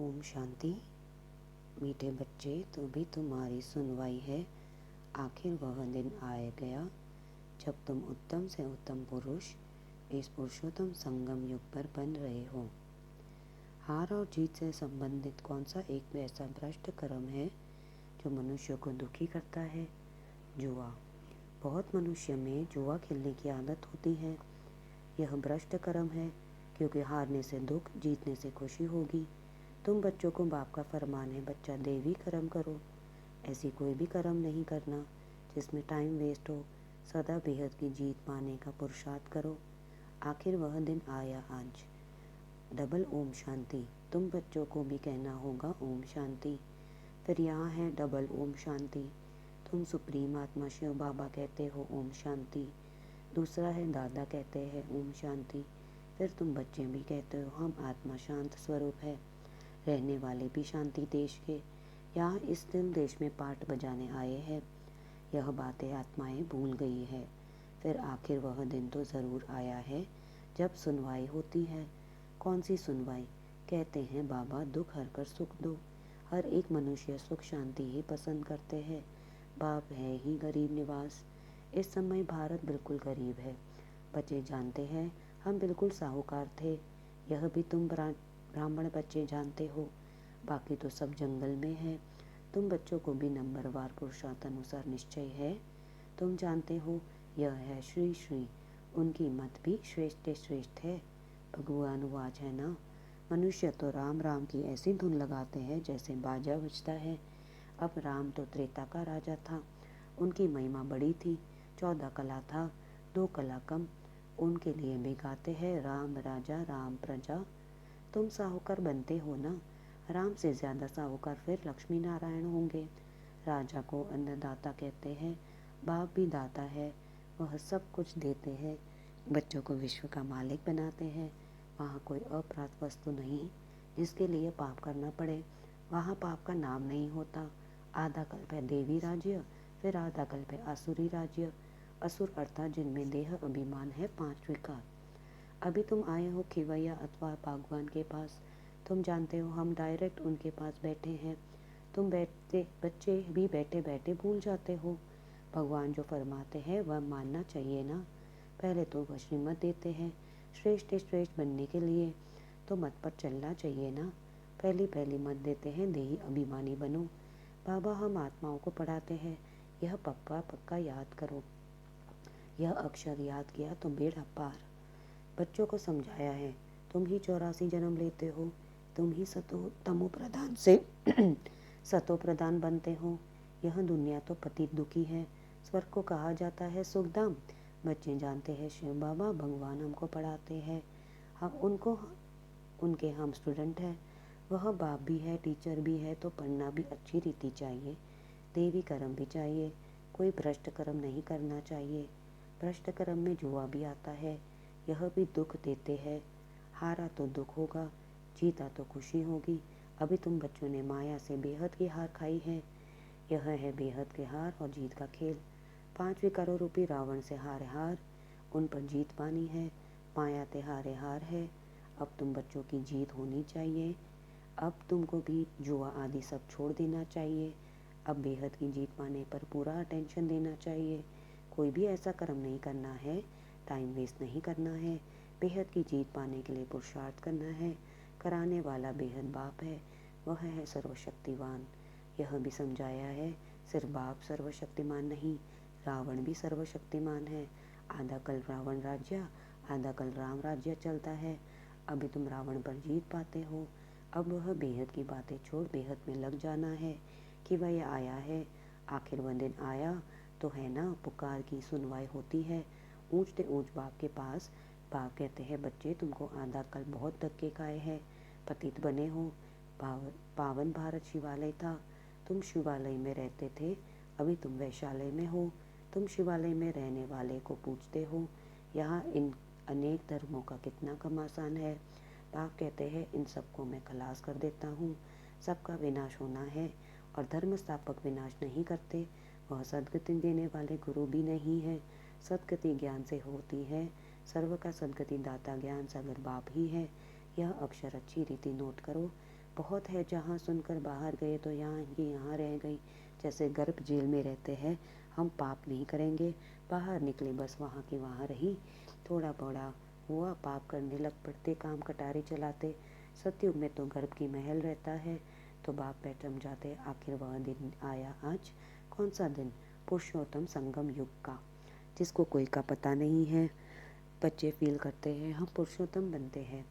ओम शांति। मीठे बच्चे, तो भी तुम्हारी सुनवाई है। आखिर वह दिन आए गया जब तुम उत्तम से उत्तम पुरुष इस पुरुषोत्तम संगम युग पर बन रहे हो। हार और जीत से संबंधित कौन सा एक ऐसा भ्रष्ट कर्म है जो मनुष्य को दुखी करता है? जुआ। बहुत मनुष्य में जुआ खेलने की आदत होती है। यह भ्रष्ट कर्म है, क्योंकि हारने से दुख, जीतने से खुशी होगी। तुम बच्चों को बाप का फरमान है, बच्चा देवी कर्म करो। ऐसी कोई भी कर्म नहीं करना जिसमें टाइम वेस्ट हो। सदा बेहद की जीत पाने का पुरुषार्थ करो। आखिर वह दिन आया आज। डबल ओम शांति। तुम बच्चों को भी कहना होगा ओम शांति। फिर यहाँ है डबल ओम शांति। तुम सुप्रीम आत्मा शिव बाबा कहते हो ओम शांति। दूसरा है दादा कहते हैं ओम शांति। फिर तुम बच्चे भी कहते हो हम आत्मा शांत स्वरूप है, रहने वाले भी शांति देश के। यहाँ इस दिन देश में पाठ बजाने आए हैं। यह बातें आत्माएं भूल गई है। फिर आखिर वह दिन तो ज़रूर आया है जब सुनवाई होती है। कौन सी सुनवाई? कहते हैं बाबा दुख हर कर सुख दो। हर एक मनुष्य सुख शांति ही पसंद करते हैं। बाप है ही गरीब निवास। इस समय भारत बिल्कुल गरीब है। बच्चे जानते हैं हम बिल्कुल साहूकार थे। यह भी तुम ब्राह्मण बच्चे जानते हो। बाकी तो सब जंगल में है। तुम बच्चों को भी नंबरवार पुरुषार्थ अनुसार निश्चय है। तुम जानते हो यह है श्री श्री। उनकी मत भी श्रेष्ठ श्रेष्ठ है। भगवान वाच है ना। मनुष्य तो राम राम की ऐसी धुन लगाते हैं जैसे बाजा बजता है। अब राम तो त्रेता का राजा था। उनकी महिमा बड़ी थी। 14 कला था, 2 कला कम। उनके लिए भी गाते हैं राम राजा राम प्रजा। तुम साहूकार बनते हो ना। राम से ज़्यादा साहूकार फिर लक्ष्मी नारायण होंगे। राजा को अन्नदाता कहते हैं। बाप भी दाता है, वह सब कुछ देते हैं। बच्चों को विश्व का मालिक बनाते हैं। वहाँ कोई अप्राप्त वस्तु नहीं जिसके लिए पाप करना पड़े। वहाँ पाप का नाम नहीं होता। आधा कल्प है देवी राज्य, फिर आधा कल्प है आसुरी राज्य। असुर अर्थात जिनमें देह अभिमान है, 5 विकार। अभी तुम आए हो खिवैया अथवा बागवान के पास। तुम जानते हो हम डायरेक्ट उनके पास बैठे हैं। तुम बच्चे भी बैठे बैठे भूल जाते हो। भगवान जो फरमाते हैं वह मानना चाहिए ना। पहले तो वह श्रीमत देते हैं श्रेष्ठ श्रेष्ठ बनने के लिए, तो मत पर चलना चाहिए ना। पहली मत देते हैं देही अभिमानी बनो। बाबा हम आत्माओं को पढ़ाते हैं, यह पक्का पक्का याद करो। यह अक्षर याद किया तो बेड़ा पार। बच्चों को समझाया है तुम ही 84 जन्म लेते हो। तुम ही तमो प्रधान से सतो प्रधान बनते हो। यह दुनिया तो पतित दुखी है। स्वर्ग को कहा जाता है सुखधाम। बच्चे जानते हैं शिव बाबा भगवान हमको पढ़ाते हैं। उनके हम स्टूडेंट हैं। वह बाप भी है, टीचर भी है, तो पढ़ना भी अच्छी रीति चाहिए। देवी कर्म भी चाहिए। कोई भ्रष्ट कर्म नहीं करना चाहिए। भ्रष्ट कर्म में जुआ भी आता है। यह भी दुख देते हैं। हारा तो दुख होगा, जीता तो खुशी होगी। अभी तुम बच्चों ने माया से बेहद की हार खाई है। यह है बेहद के हार और जीत का खेल। 5 विकारों रूपी रावण से हारे हार, उन पर जीत पानी है। माया ते हारे हार है। अब तुम बच्चों की जीत होनी चाहिए। अब तुमको भी जुआ आदि सब छोड़ देना चाहिए। अब बेहद की जीत पाने पर पूरा अटेंशन देना चाहिए। कोई भी ऐसा कर्म नहीं करना है, टाइम वेस्ट नहीं करना है। बेहद की जीत पाने के लिए पुरुषार्थ करना है। कराने वाला बेहद बाप है, वह है सर्वशक्तिवान। यह भी समझाया है सिर्फ बाप सर्वशक्तिमान नहीं, रावण भी सर्वशक्तिमान है। आधा कल रावण राज्य, आधा कल राम राज्य चलता है। अभी तुम रावण पर जीत पाते हो। अब वह बेहद की बातें छोड़ बेहद में लग जाना है कि वह आया है। आखिर वह दिन आया तो है ना। पुकार की सुनवाई होती है ऊंचते ऊंच बाप के पास। बाप कहते हैं बच्चे तुमको आधा कल बहुत धक्के खाए हैं, पतित बने हो। पावन भारत शिवालय था, तुम शिवालय में रहते थे। अभी तुम वैशालय में हो। तुम शिवालय में रहने वाले को पूछते हो यहाँ इन अनेक धर्मों का कितना कम आसान है। बाप कहते हैं इन सबको मैं खलास कर देता हूँ। सबका विनाश होना है और धर्म स्थापक विनाश नहीं करते। वह सद्गति देने वाले गुरु भी नहीं है। सद्गति ज्ञान से होती है। सर्व का सद्गति दाता ज्ञान सागर बाप ही है। यह अक्षर अच्छी रीति नोट करो। बहुत है जहाँ सुनकर बाहर गए तो यहाँ की यहाँ रह गई। जैसे गर्भ जेल में रहते हैं, हम पाप नहीं करेंगे, बाहर निकले बस वहाँ की वहाँ रही। थोड़ा बड़ा हुआ पाप करने लग पड़ते, काम कटारी चलाते। सतयुग में तो गर्भ की महल रहता है, तो बाप बैठ समझाते आखिर वह दिन आया आज। कौन सा दिन? पुरुषोत्तम संगम युग का, जिसको कोई का पता नहीं है। बच्चे फील करते हैं हम पुरुषोत्तम बनते हैं।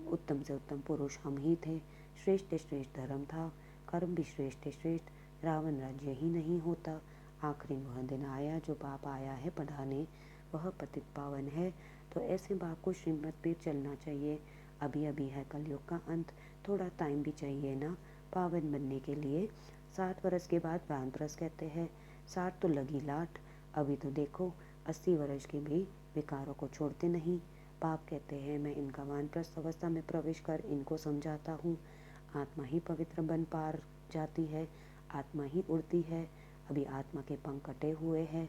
उत्तम से उत्तम पुरुष हम ही थे। श्रेष्ठ श्रेष्ठ धर्म था, कर्म भी श्रेष्ठ श्रेष्ठ, रावण राज्य ही नहीं होता। आखिरी वह दिन आया जो बाप आया है पढ़ाने, वह पतित पावन है। तो ऐसे बाप को श्रीमत पे चलना चाहिए। अभी अभी है कलयुग का अंत, थोड़ा टाइम भी चाहिए ना पावन बनने के लिए। 60 वर्ष के बाद वानप्रस्थ कहते हैं। 60 तो लगी लाट, अभी तो देखो 80 वर्ष के भी विकारों को छोड़ते नहीं। बाप कहते हैं मैं इनका वानप्रस्थ अवस्था में प्रवेश कर इनको समझाता हूँ। आत्मा ही पवित्र बन पार जाती है, आत्मा ही उड़ती है। अभी आत्मा के पंख कटे हुए हैं,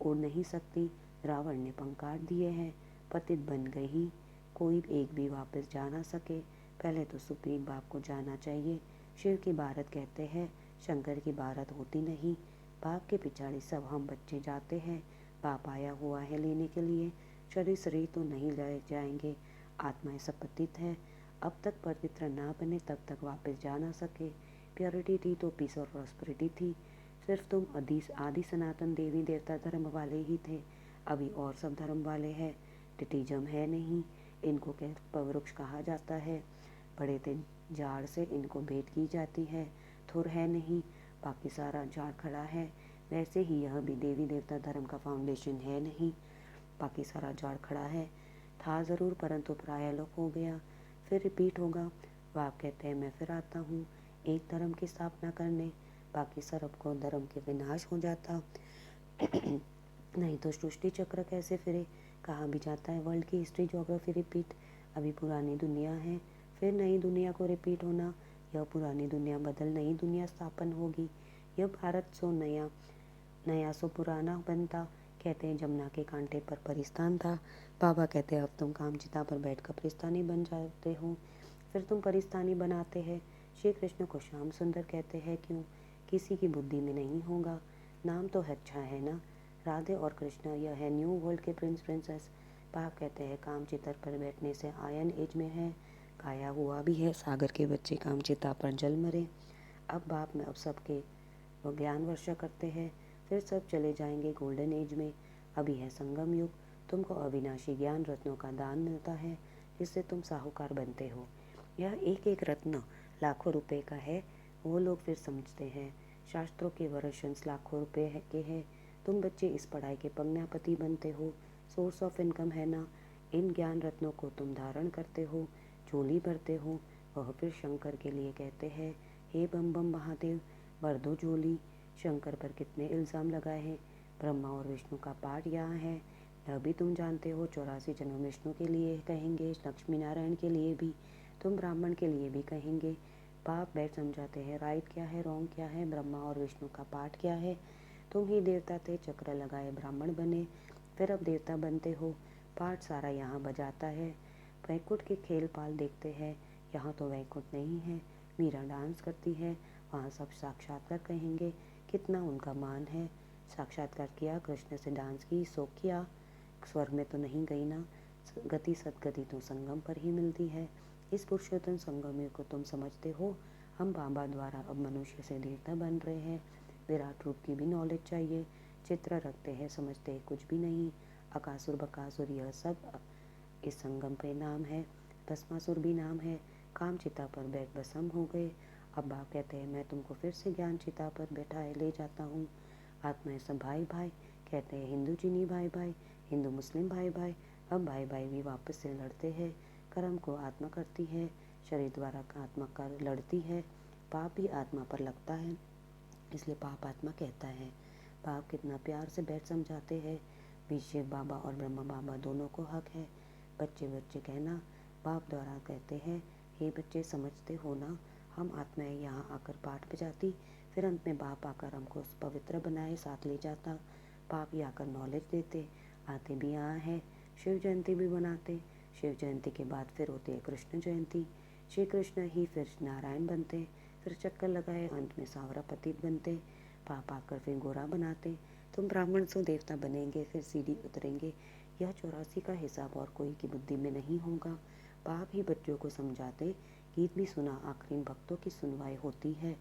उड़ नहीं सकती। रावण ने पंख काट दिए हैं, पतित बन गई, कोई एक भी वापस जा ना सके। पहले तो सुप्रीम बाप को जाना चाहिए। शिव की बारत कहते हैं, शंकर की बारत होती नहीं। बाप के पिछाड़ी सब हम बच्चे जाते हैं। बाप आया हुआ है लेने के लिए, शरीर तो नहीं ले जाएंगे। आत्माएं सब पतित है, अब तक पवित्र ना बने तब तक वापस जा ना सके। प्योरिटी थी तो पीस और प्रॉस्पेरिटी थी। सिर्फ तुम आदि सनातन देवी देवता धर्म वाले ही थे, अभी और सब धर्म वाले हैं। टिटिज्म है नहीं, इनको वृक्ष कहा जाता है। बड़े थे झाड़ से इनको भेंट की जाती है। थुर है नहीं, बाकी सारा झाड़ खड़ा है। वैसे ही यह भी देवी देवता धर्म का फाउंडेशन है नहीं, बाकी सारा झाड़ खड़ा है। था ज़रूर परंतु प्राय लोप हो गया, फिर रिपीट होगा। बाप कहते हैं मैं फिर आता हूँ एक धर्म की स्थापना करने, बाकी सर्व को धर्म के विनाश हो जाता। नहीं तो सृष्टि चक्र कैसे फिरे, कहाँ भी जाता है वर्ल्ड की हिस्ट्री ज्योग्राफी रिपीट। अभी पुरानी दुनिया है, फिर नई दुनिया को रिपीट होना। यह पुरानी दुनिया बदल नई दुनिया स्थापन होगी। यह भारत सो नया, नया सो पुराना बनता। कहते हैं जमुना के कांटे पर परिस्तान था। बाबा कहते हैं अब तुम कामचिता पर बैठकर परिस्तानी बन जाते हो, फिर तुम परिस्तानी बनाते हैं। श्री कृष्ण को श्याम सुंदर कहते हैं क्यों? किसी की बुद्धि में नहीं होगा। नाम तो अच्छा है ना, राधे और कृष्ण। यह है न्यू वर्ल्ड के प्रिंस प्रिंसेस। बाप कहते हैं कामचिता पर बैठने से आयन एज में है, गाया हुआ भी है सागर के बच्चे कामचिता पर जल मरे। अब बाप में अब सबके वो ज्ञान वर्षा करते हैं, फिर सब चले जाएंगे गोल्डन एज में। अभी है संगम युग, तुमको अविनाशी ज्ञान रत्नों का दान मिलता है, जिससे तुम साहूकार बनते हो। यह एक एक रत्न लाखों रुपए का है, वो लोग फिर समझते हैं। शास्त्रों के वर्षंस लाखों रुपए के हैं, तुम बच्चे इस पढ़ाई के पगनापति बनते हो। सोर्स ऑफ इनकम है ना, इन ज्ञान रत्नों को तुम धारण करते हो, झोली भरते हो। वह फिर शंकर के लिए कहते हैं हे बम बम महादेव भर दो झोली। शंकर पर कितने इल्ज़ाम लगाए हैं। ब्रह्मा और विष्णु का पाठ यहाँ है, यह भी तुम जानते हो। 84 जन्म विष्णु के लिए कहेंगे, लक्ष्मी नारायण के लिए भी, तुम ब्राह्मण के लिए भी कहेंगे। बाप बैठ समझाते हैं राइट क्या है रॉन्ग क्या है, ब्रह्मा और विष्णु का पाठ क्या है। तुम ही देवता थे, चक्र लगाए ब्राह्मण बने, फिर अब देवता बनते हो। पाठ सारा यहाँ बजाता है। वैकुंठ के खेल पाल देखते हैं, यहाँ तो वैकुंठ नहीं है। मीरा डांस करती है, वहाँ सब साक्षात्कार कहेंगे, कितना उनका मान है। साक्षात्कार किया, कृष्ण से डांस की, सो किया, स्वर्ग में तो नहीं गई ना। गति सदगति तो संगम पर ही मिलती है। इस पुरुषोत्तम संगम को तुम समझते हो। हम बाबा द्वारा अब मनुष्य से देवता बन रहे हैं। विराट रूप की भी नॉलेज चाहिए। चित्र रखते हैं, समझते हैं कुछ भी नहीं। अकासुर बकासुर यह सब इस संगम पे नाम है। भस्मासुर भी नाम है। काम चिता पर बैठ भस्म हो गए। अब बाप कहते हैं मैं तुमको फिर से ज्ञान चिता पर बैठाए ले जाता हूँ। आत्माएं सब भाई भाई, कहते हैं हिंदू चीनी भाई भाई, हिंदू मुस्लिम भाई भाई। अब भाई भाई भी वापस से लड़ते हैं। कर्म को आत्मा करती है, शरीर द्वारा आत्मा कर लड़ती है। पाप भी आत्मा पर लगता है, इसलिए पाप आत्मा कहता है। बाप कितना प्यार से बैठ समझाते हैं। भी शिव बाबा और ब्रह्मा बाबा दोनों को हक है। बच्चे बच्चे कहना, बाप द्वारा कहते हैं हे बच्चे समझते हो ना, हम आत्माएं यहाँ आकर पाठ बजाती, फिर अंत में बाप आकर हमको पवित्र बनाए साथ ले जाता। बाप ही आकर नॉलेज देते, आते भी यहाँ है। शिव जयंती भी बनाते, शिव जयंती के बाद फिर होती है कृष्ण जयंती। श्री कृष्ण ही फिर नारायण बनते, फिर चक्कर लगाए अंत में सांवरा पतित बनते, पाप आकर फिर गोरा बनाते। तुम ब्राह्मण से देवता बनेंगे, फिर सीढ़ी उतरेंगे। यह 84 का हिसाब और कोई की बुद्धि में नहीं होगा। बाप ही बच्चों को समझाते, गीत भी सुना, आखिर इन भक्तों की सुनवाई होती है,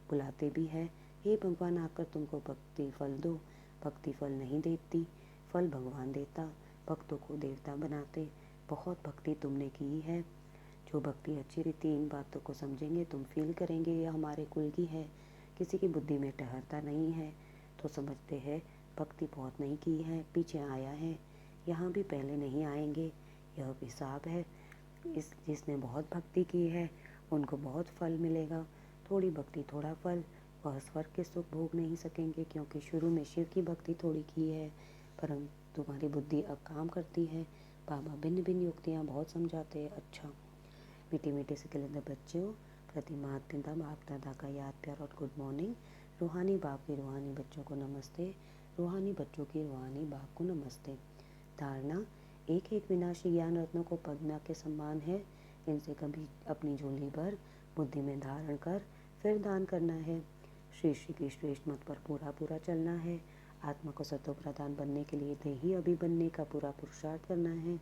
बुलाते भी है, हे भगवान आकर तुमको भक्ति फल दो। भक्ति फल नहीं देती, फल भगवान देता, भक्तों को देवता बनाते। बहुत भक्ति तुमने की है। जो भक्ति अच्छी रीति इन बातों को समझेंगे, तुम फील करेंगे यह हमारे कुल की है। किसी की बुद्धि में ठहरता नहीं है तो समझते हैं भक्ति बहुत नहीं की है, पीछे आया है, यहाँ भी पहले नहीं आएंगे। यह हिसाब है। जिसने बहुत भक्ति की है उनको बहुत फल मिलेगा, थोड़ी भक्ति थोड़ा फल। वह स्वर्ग के सुख भोग नहीं सकेंगे, क्योंकि शुरू में शिव की भक्ति थोड़ी की है, परंतु तुम्हारी बुद्धि अब काम करती है। बाबा भिन्न भिन्न युक्तियाँ बहुत समझाते हैं। अच्छा मीठे मीठे से खिलते बच्चों, प्रति माता पिता बाप दादा का याद प्यार और गुड मॉर्निंग। रूहानी बाप की रूहानी बच्चों को नमस्ते, रूहानी बच्चों की रूहानी बाप को नमस्ते। धारणा, एक एक विनाशी ज्ञान रत्नों को पद्मा के समान है, इनसे कभी अपनी झोली भर बुद्धि में धारण कर फिर दान करना है। श्री श्री की श्रेष्ठ मत पर पूरा पूरा चलना है। आत्मा को सतो प्रधान बनने के लिए देही अभी बनने का पूरा पुरुषार्थ करना है।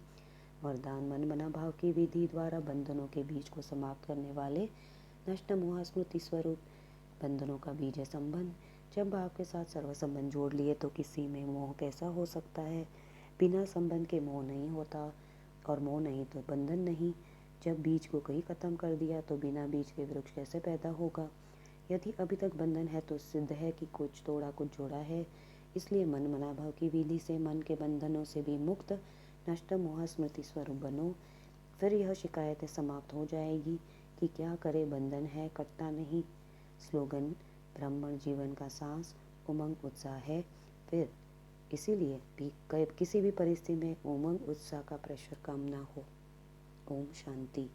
वरदान मन मना भाव की विधि द्वारा बंधनों के बीज को समाप्त करने वाले नष्ट मोह स्मृति स्वरूप। बंधनों का बीज है संबंध। जब भाव के साथ सर्व संबंध जोड़ लिए तो किसी में मोह कैसा हो सकता है। बिना संबंध के मोह नहीं होता, और मोह नहीं तो बंधन नहीं। जब बीज को कहीं खत्म कर दिया तो बिना बीज के वृक्ष कैसे पैदा होगा। यदि अभी तक बंधन है तो सिद्ध है कि कुछ तोड़ा कुछ जोड़ा है। इसलिए मन मना भाव की विधि से मन के बंधनों से भी मुक्त नष्ट मोह स्मृति स्वरूप बनो। फिर यह शिकायतें समाप्त हो जाएगी कि क्या करे, बंधन है कटता नहीं। स्लोगन, ब्राह्मण जीवन का सांस उमंग उत्साह है। फिर इसीलिए भी किसी भी परिस्थिति में उमंग उत्साह का प्रेशर कम ना हो। ओम शांति।